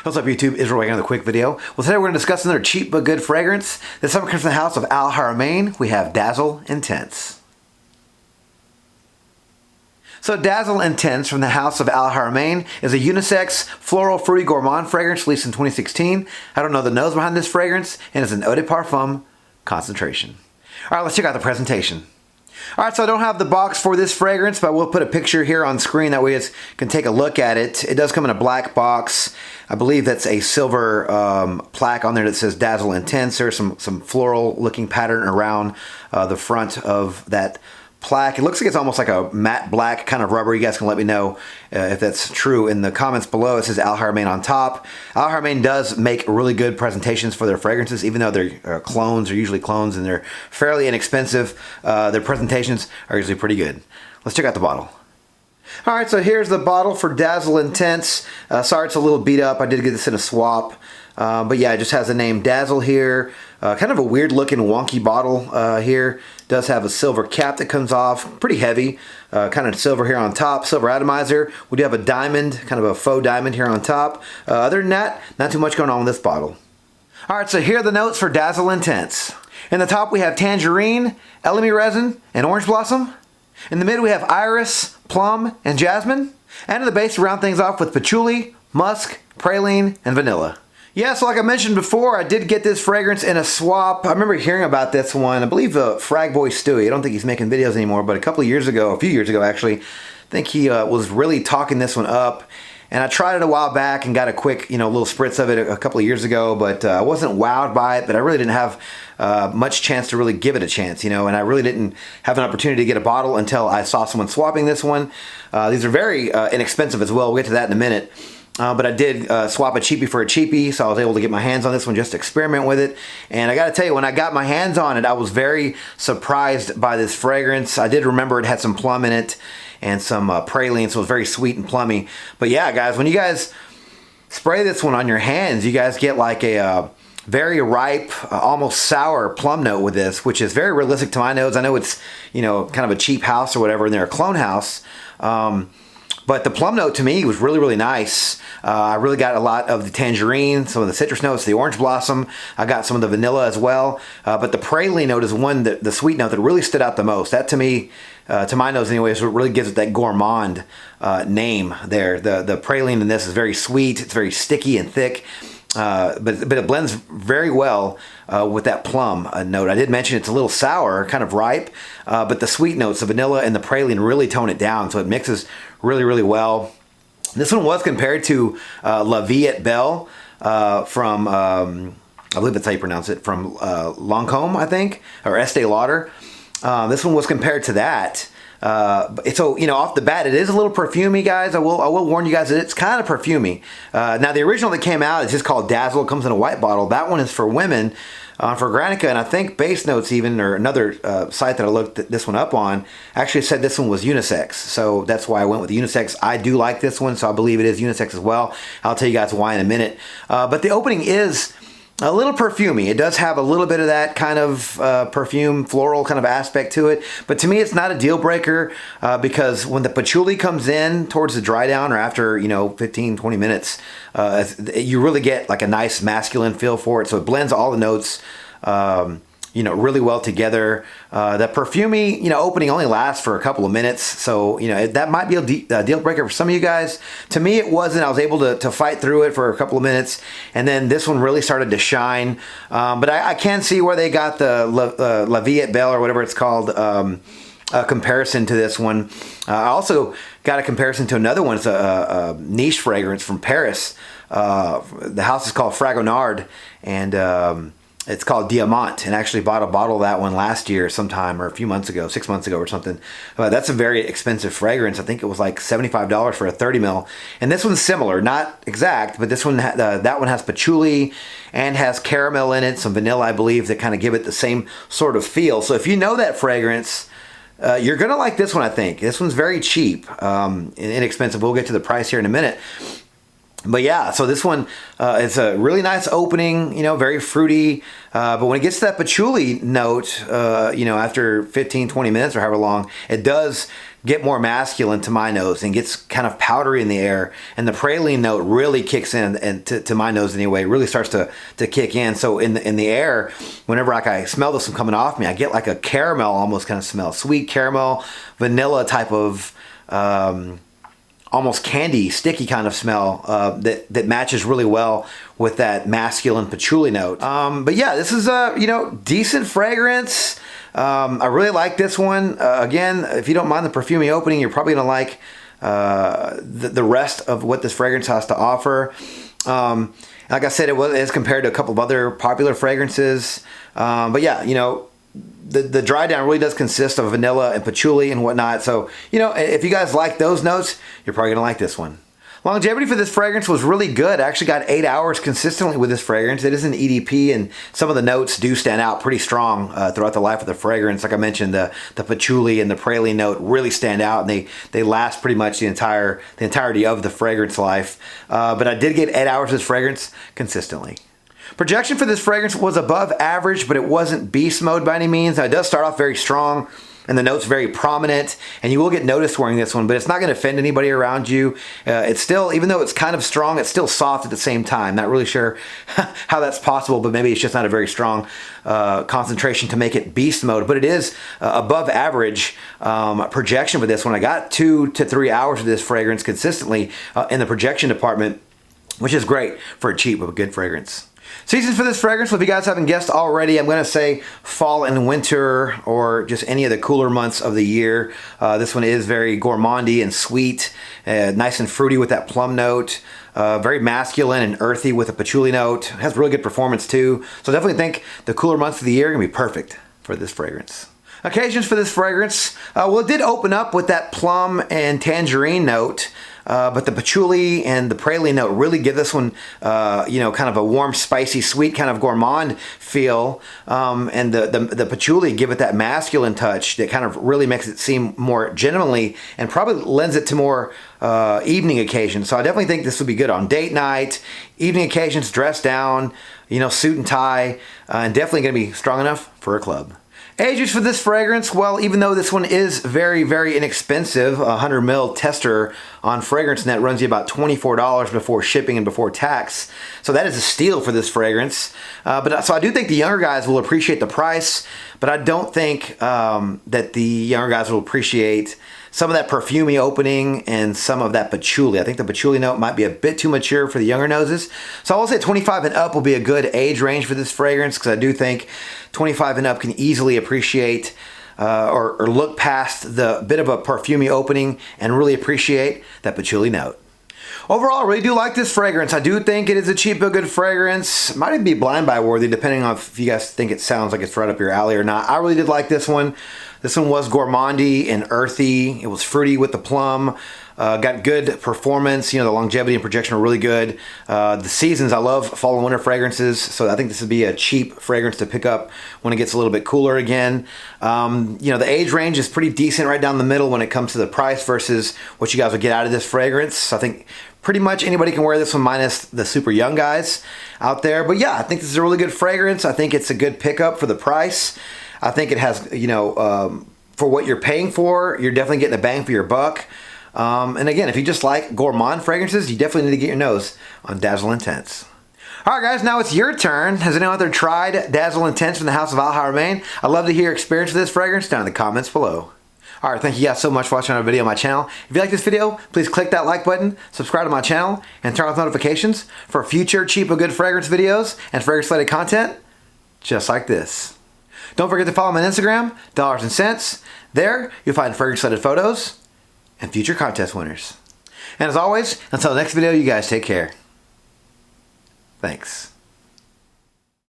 What's up YouTube, Israel with another quick video. Well, today we're going to discuss another cheap but good fragrance. This time comes from the house of Haramain. We have Dazzle Intense. So Dazzle Intense from the house of Haramain is a unisex, floral, fruity gourmand fragrance released in 2016. I don't know the nose behind this fragrance, and it's an eau de parfum concentration. Alright, let's check out the presentation. Alright, so I don't have the box for this fragrance, but we'll put a picture here on screen. That way you can take a look at it. It does come in a black box. I believe that's a silver plaque on there that says Dazzle Intense. There's some floral looking pattern around the front of that plaque. It looks like it's almost like a matte black kind of rubber. You guys can let me know if that's true in the comments below. It says Haramain on top. Haramain does make really good presentations for their fragrances, even though they're clones. They're usually clones and they're fairly inexpensive. Their presentations are usually pretty good. Let's check out the bottle. Alright, so here's the bottle for Dazzle Intense. Sorry it's a little beat up. I did get this in a swap. But yeah, it just has the name Dazzle here. Kind of a weird looking wonky bottle here. Does have a silver cap that comes off. Pretty heavy. Kind of silver here on top. Silver atomizer. We do have a diamond, kind of a faux diamond here on top. Other than that, not too much going on with this bottle. Alright, so here are the notes for Dazzle Intense. In the top we have tangerine, elemi resin, and orange blossom. In the mid we have iris, plum, and jasmine. And in the base we round things off with patchouli, musk, praline, and vanilla. Yeah, so like I mentioned before, I did get this fragrance in a swap. I remember hearing about this one. I believe Frag Boy Stewie. I don't think he's making videos anymore, but a few years ago actually, I think he was really talking this one up. And I tried it a while back and got a quick, little spritz of it a couple of years ago, but I wasn't wowed by it, but I really didn't have much chance to really give it a chance, and I really didn't have an opportunity to get a bottle until I saw someone swapping this one. These are very inexpensive as well. We'll get to that in a minute. But I did swap a cheapie for a cheapie, so I was able to get my hands on this one just to experiment with it. And I gotta tell you, when I got my hands on it, I was very surprised by this fragrance. I did remember it had some plum in it and some praline, so it was very sweet and plummy. But yeah, guys, when you guys spray this one on your hands, you guys get like a very ripe, almost sour plum note with this, which is very realistic to my nose. I know it's, kind of a cheap house or whatever, and they're a clone house. But the plum note to me was really, really nice. I really got a lot of the tangerine, some of the citrus notes, the orange blossom. I got some of the vanilla as well. But the praline note is one, the sweet note that really stood out the most. That to me, to my nose anyways, what really gives it that gourmand name there. The praline in this is very sweet. It's very sticky and thick. But it blends very well with that plum note. I did mention it's a little sour, kind of ripe, but the sweet notes, the vanilla and the praline really tone it down, so it mixes really, really well. This one was compared to La Vie et Belle from, I believe that's how you pronounce it, from Lancôme, I think, or Estee Lauder. This one was compared to that. So, off the bat, it is a little perfumey, guys. I will warn you guys that it's kind of perfumey. Now, the original that came out is just called Dazzle. It comes in a white bottle. That one is for women, for Granica, and I think Base Notes even, or another site that I looked this one up on, actually said this one was unisex. So that's why I went with the unisex. I do like this one, so I believe it is unisex as well. I'll tell you guys why in a minute. But the opening is a little perfumey. It does have a little bit of that kind of perfume, floral kind of aspect to it. But to me, it's not a deal breaker because when the patchouli comes in towards the dry down or after, 15, 20 minutes, you really get like a nice masculine feel for it. So it blends all the notes, really well together. The perfumey, opening only lasts for a couple of minutes. So, that might be a deal breaker for some of you guys. To me, it wasn't. I was able to fight through it for a couple of minutes. And then this one really started to shine. But I can see where they got the La Vie et Belle or whatever it's called, a comparison to this one. I also got a comparison to another one. It's a niche fragrance from Paris. The house is called Fragonard. And it's called Diamant, and actually bought a bottle of that one last year sometime, or a few months ago, 6 months ago or something. That's a very expensive fragrance. I think it was like $75 for a 30 ml. And this one's similar, not exact, but this one, that one has patchouli and has caramel in it, some vanilla, I believe, that kind of give it the same sort of feel. So if you know that fragrance, you're going to like this one, I think. This one's very cheap and inexpensive. We'll get to the price here in a minute. But yeah, so this one is a really nice opening, very fruity. But when it gets to that patchouli note, after 15, 20 minutes or however long, it does get more masculine to my nose and gets kind of powdery in the air. And the praline note really kicks in, and to my nose anyway, really starts to kick in. So in the air, whenever I smell this one coming off me, I get like a caramel almost kind of smell. Sweet caramel, vanilla type of almost candy, sticky kind of smell that matches really well with that masculine patchouli note. But yeah, this is a decent fragrance. I really like this one. Again, if you don't mind the perfumey opening, you're probably gonna like the rest of what this fragrance has to offer. Like I said, it is compared to a couple of other popular fragrances. But yeah, the dry down really does consist of vanilla and patchouli and whatnot. So, if you guys like those notes, you're probably going to like this one. Longevity for this fragrance was really good. I actually got 8 hours consistently with this fragrance. It is an EDP, and some of the notes do stand out pretty strong throughout the life of the fragrance. Like I mentioned, the patchouli and the praline note really stand out, and they last pretty much the entirety of the fragrance life. But I did get 8 hours of this fragrance consistently. Projection for this fragrance was above average, but it wasn't beast mode by any means. Now, it does start off very strong, and the note's very prominent, and you will get noticed wearing this one, but it's not going to offend anybody around you. It's still, even though it's kind of strong, it's still soft at the same time. Not really sure how that's possible, but maybe it's just not a very strong concentration to make it beast mode. But it is above average projection for this one. I got 2 to 3 hours of this fragrance consistently in the projection department, which is great for a cheap but good fragrance. Seasons for this fragrance, well, if you guys haven't guessed already, I'm going to say fall and winter, or just any of the cooler months of the year. This one is very gourmandy and sweet, nice and fruity with that plum note, very masculine and earthy with a patchouli note. It has really good performance too. So I definitely think the cooler months of the year are going to be perfect for this fragrance. Occasions for this fragrance, well, it did open up with that plum and tangerine note. But the patchouli and the praline note really give this one, kind of a warm, spicy, sweet kind of gourmand feel. And the patchouli give it that masculine touch that kind of really makes it seem more gentlemanly and probably lends it to more evening occasions. So I definitely think this would be good on date night, evening occasions, dress down, suit and tie, and definitely going to be strong enough for a club. Ages for this fragrance, well, even though this one is very, very inexpensive, 100 ml tester on FragranceNet runs you about $24 before shipping and before tax. So that is a steal for this fragrance. So I do think the younger guys will appreciate the price, but I don't think that the younger guys will appreciate some of that perfumey opening and some of that patchouli. I think the patchouli note might be a bit too mature for the younger noses. So I will say 25 and up will be a good age range for this fragrance, because I do think 25 and up can easily appreciate or look past the bit of a perfumey opening and really appreciate that patchouli note. Overall, I really do like this fragrance. I do think it is a cheap but good fragrance. Might even be blind buy worthy, depending on if you guys think it sounds like it's right up your alley or not. I really did like this one. This one was gourmandy and earthy. It was fruity with the plum. Got good performance. The longevity and projection are really good. The seasons, I love fall and winter fragrances, so I think this would be a cheap fragrance to pick up when it gets a little bit cooler again. The age range is pretty decent right down the middle when it comes to the price versus what you guys would get out of this fragrance. So I think pretty much anybody can wear this one minus the super young guys out there. But yeah, I think this is a really good fragrance. I think it's a good pickup for the price. I think it has, for what you're paying for, you're definitely getting a bang for your buck. And again, if you just like gourmand fragrances, you definitely need to get your nose on Dazzle Intense. All right, guys, now it's your turn. Has anyone out there tried Dazzle Intense from the house of Haramain? I'd love to hear your experience with this fragrance down in the comments below. All right, thank you guys so much for watching our video on my channel. If you like this video, please click that like button, subscribe to my channel, and turn on notifications for future cheap and good fragrance videos and fragrance-related content just like this. Don't forget to follow me on Instagram, Dollars and Cents. There, you'll find fragrance-related photos and future contest winners. And as always, until the next video, you guys take care. Thanks.